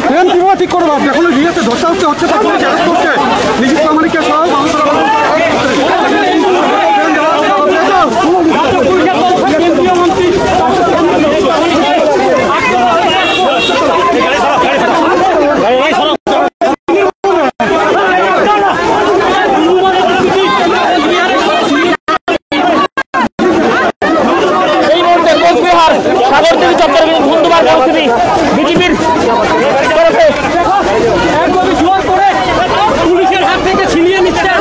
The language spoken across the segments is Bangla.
ট্রেন কিভাবে ঠিক করবো? এখন নিজেকে ধরতে হচ্ছে নিজের প্রামাণিক সহ সাগরদিঘি চত্বরে কিন্তু ধুন্ধুমার পরিস্থিতি। বিজেপির তরফে একদমই জোর করে পুলিশের হাত থেকে ছিনিয়ে নিচ্ছে।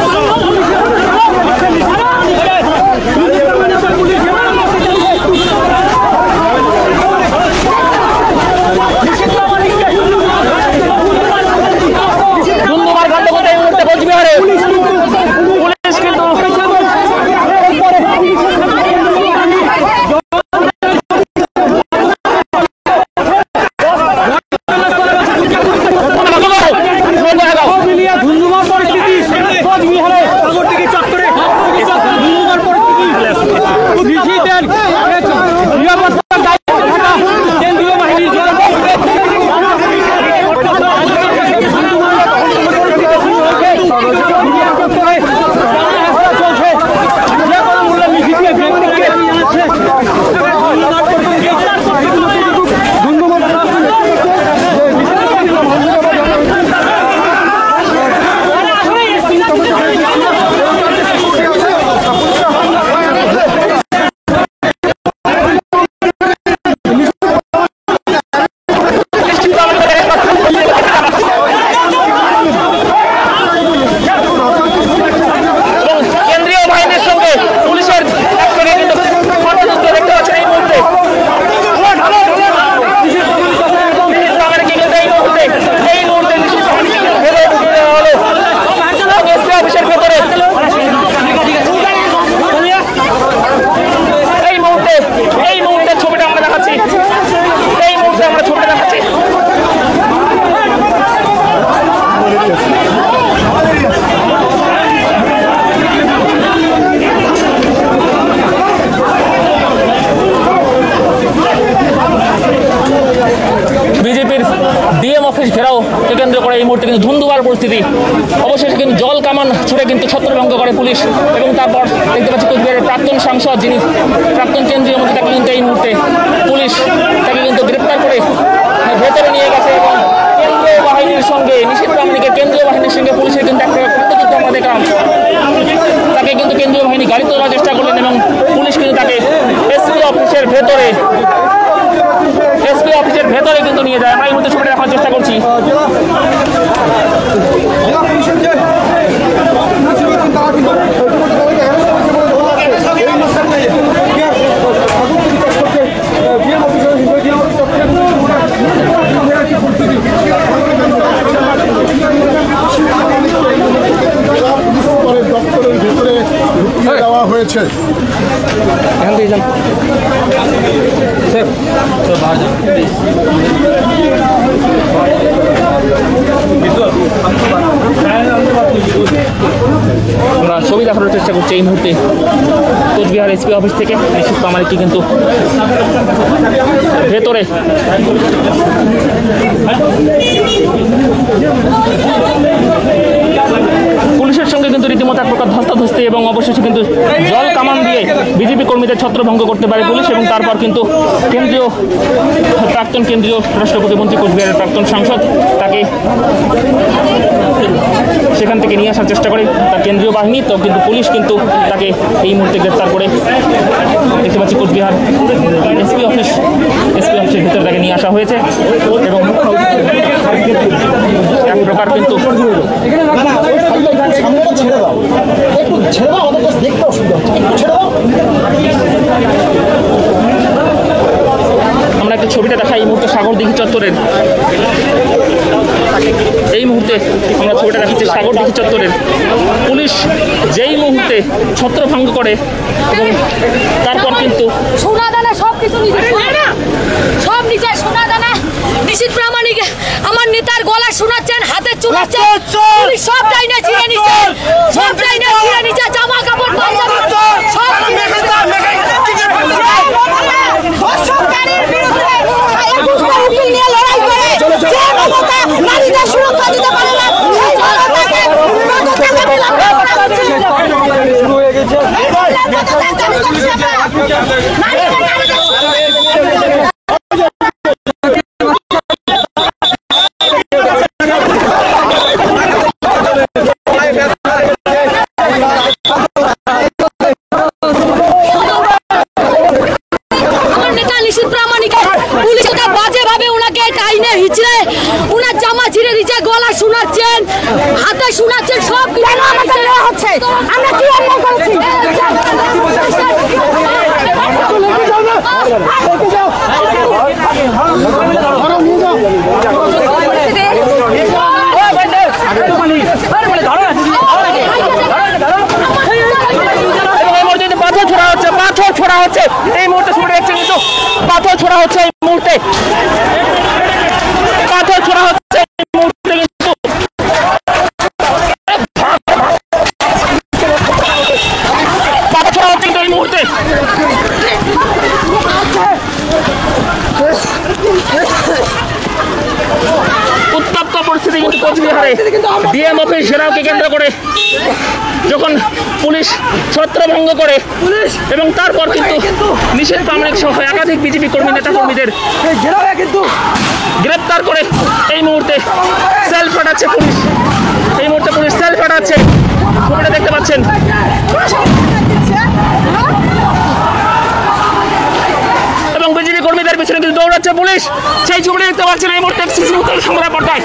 ধুন্ধুমার কাণ্ড কোথায় এই মুহূর্তে কোচবিহারে পুলিশ কিন্তু কেন্দ্র করে এই মুহূর্তে কিন্তু ধুন্ধুমার পরিস্থিতি। অবশেষে কিন্তু জল কামান ছুড়ে কিন্তু ছত্রভঙ্গ করে পুলিশ এবং তারপর দেখতে পাচ্ছি কোচবিহারের প্রাক্তন সাংসদ যিনি প্রাক্তন কেন্দ্রীয় মন্ত্রী তাকে কিন্তু এই মুহূর্তে পুলিশ তাকে কিন্তু গ্রেপ্তার করে ভেতরে নিয়ে গেছে এবং কেন্দ্রীয় বাহিনীর সঙ্গে নিষিদ্ধ প্রামাণিকের কেন্দ্রীয় বাহিনীর সঙ্গে পুলিশের কিন্তু একটা কিন্তু আমরা দেখলাম তাকে কিন্তু কেন্দ্রীয় বাহিনী গাড়ি তোলার চেষ্টা করলেন এবং পুলিশ কিন্তু তাকে এসপি অফিসের ভেতরে কিন্তু নিয়ে যায়। আমরা এই মুহূর্তে ছবিটা দেখার চেষ্টা করছি। দপ্তরের ভিতরে ঢুকিয়ে দেওয়া হয়েছে। এখান থেকে যান স্যার। আমরা ছবি দেখানোর চেষ্টা করছি এই মুহূর্তে কোচবিহার এসপি অফিস থেকে নিষিদ্ধ প্রামাণিককে কিন্তু ভেতরে পুলিশের সঙ্গে কিন্তু রীতিমতো এক প্রকার ধস্তাধস্তি এবং অবশেষে কিন্তু জল কামান দিয়ে বিজেপি কর্মীদের ছত্রভঙ্গ করতে পারে পুলিশ এবং তারপর কিন্তু প্রাক্তন কেন্দ্রীয় রাষ্ট্র প্রতিমন্ত্রী কোচবিহারের প্রাক্তন সাংসদ তাকে সেখান থেকে নিয়ে আসার চেষ্টা করে তার কেন্দ্রীয় বাহিনী। তো কিন্তু পুলিশ কিন্তু তাকে এই মুহূর্তে গ্রেপ্তার করে দেখতে পাচ্ছি কোচবিহার এসপি অফিসের ভিতরে তাকে নিয়ে আসা হয়েছে এবং এক প্রকার কিন্তু আমরা একটা ছবিটা দেখাই এই মুহূর্তে সাগরদিঘি চত্বরের। এই মুহূর্তে আমরা ছবিটা দেখাচ্ছি সাগরদিঘি চত্বরের। পুলিশ যেই মুহূর্তে ছত্রভঙ্গ করে এবং তারপর কিন্তু সোনা দানা সব কিছু সব নিচে সোনা দানা নিষিদ্ধ প্রামাণিক আমার নেতার গলা শোনাচ্ছেন, হাতে চুলাচ্ছেন, পুলিশ সব টাইনে ছিঁড়ে নিচ্ছে, সব টাইনে ছিঁড়ে নিচ্ছে, জামা কাপড় পাঞ্জাবি সব সরকারের বিরুদ্ধে উকিল নিয়ে লড়াই করে দিচ্ছে, উনার জামা ছিঁড়ে দিচ্ছে, গলা শোনাচ্ছেন, হাতে শোনাচ্ছেন, সব কেন আমাকে নেওয়া হচ্ছে? আমরা কি অন্যায় করেছি? পাথর ছোড়া হচ্ছে এই মুহূর্তে, শুনে দেখছেন কিন্তু পাথর ছোড়া হচ্ছে এই মুহূর্তে, পাথর ছোড়া হচ্ছে এই মুহূর্তে, কিন্তু পাথর ছোড়া হচ্ছে কিন্তু এই মুহূর্তে। উত্তপ্ত পরিস্থিতি কিন্তু কোচবিহারে ডিএম অফিস ঘেরাওকে কেন্দ্র করে যখন পুলিশ ছত্রভঙ্গ করে এবং তারপর কিন্তু নিষেধ প্রামাণিক সহ একাধিক বিজেপি কর্মী নেতা কর্মীদের গ্রেপ্তার করে এই মুহূর্তে সেল ফাটাচ্ছে পুলিশ, এই মুহূর্তে পুলিশ সেল ফাটাচ্ছে, ছবিটা দেখতে পাচ্ছেন। এবং বিজেপি কর্মীদের পিছনে কিন্তু দৌড়াচ্ছে পুলিশ, সেই ছবিটা দেখতে পাচ্ছেন এই মুহূর্তে সংবাদ পর্দায়।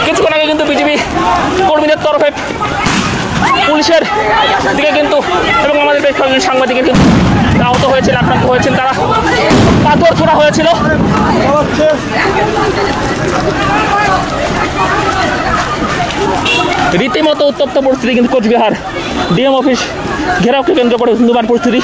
কিছুক্ষণ আগে কিন্তু বিজেপি কর্মীদের তরফে পুলিশের দিকে কিন্তু এবং আমাদের বেশ কয়েকজন সাংবাদিকের কিন্তু আহত হয়েছিল, আক্রান্ত হয়েছেন, তারা পাথর ছোড়া হয়েছিল। রীতিমতো উত্তপ্ত পরিস্থিতি কিন্তু কোচবিহার ডিএম অফিস ঘেরাওকে কেন্দ্র করে ধুন্ধুমার পরিস্থিতি।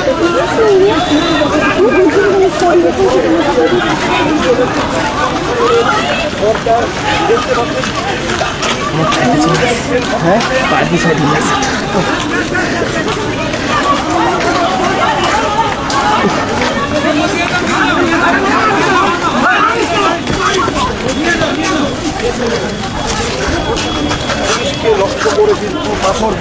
লক্ষ্য করে কিন্তু পাথর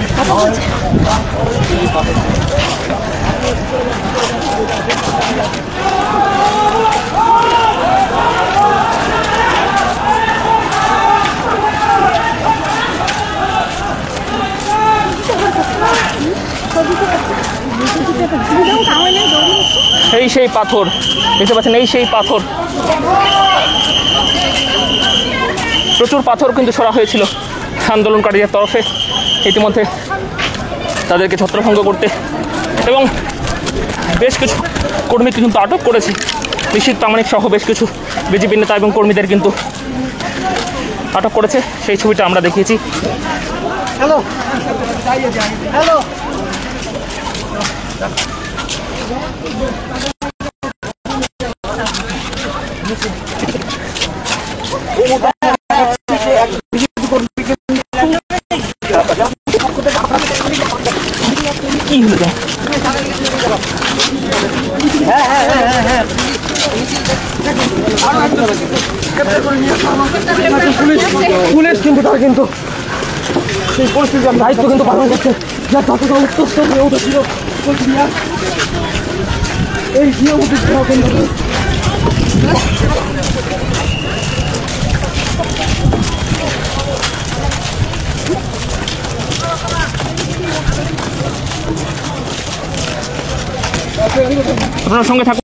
এই সেই পাথর দেখতে পাচ্ছেন, এই সেই পাথর, প্রচুর পাথর কিন্তু ছড়া হয়েছিল আন্দোলনকারীদের তরফে ইতিমধ্যে তাদেরকে ছত্রভঙ্গ করতে, এবং বেশ কিছু কর্মীকে কিন্তু আটক করেছে নিষিদ্ধ প্রামাণিক সহ বেশ কিছু বিজেপি নেতা এবং কর্মীদের কিন্তু আটক করেছে, সেই ছবিটা আমরা দেখিয়েছি। হ্যালো হ্যালো কি হলো? পুলিশ কিন্তু তারা কিন্তু সেই পরিস্থিতি দায়িত্ব কিন্তু পালন করছে, যা ততটা উত্তপ্ত হয়ে উঠেছিল এই নিয়ম কিন্তু আপনার সঙ্গে থাকুন।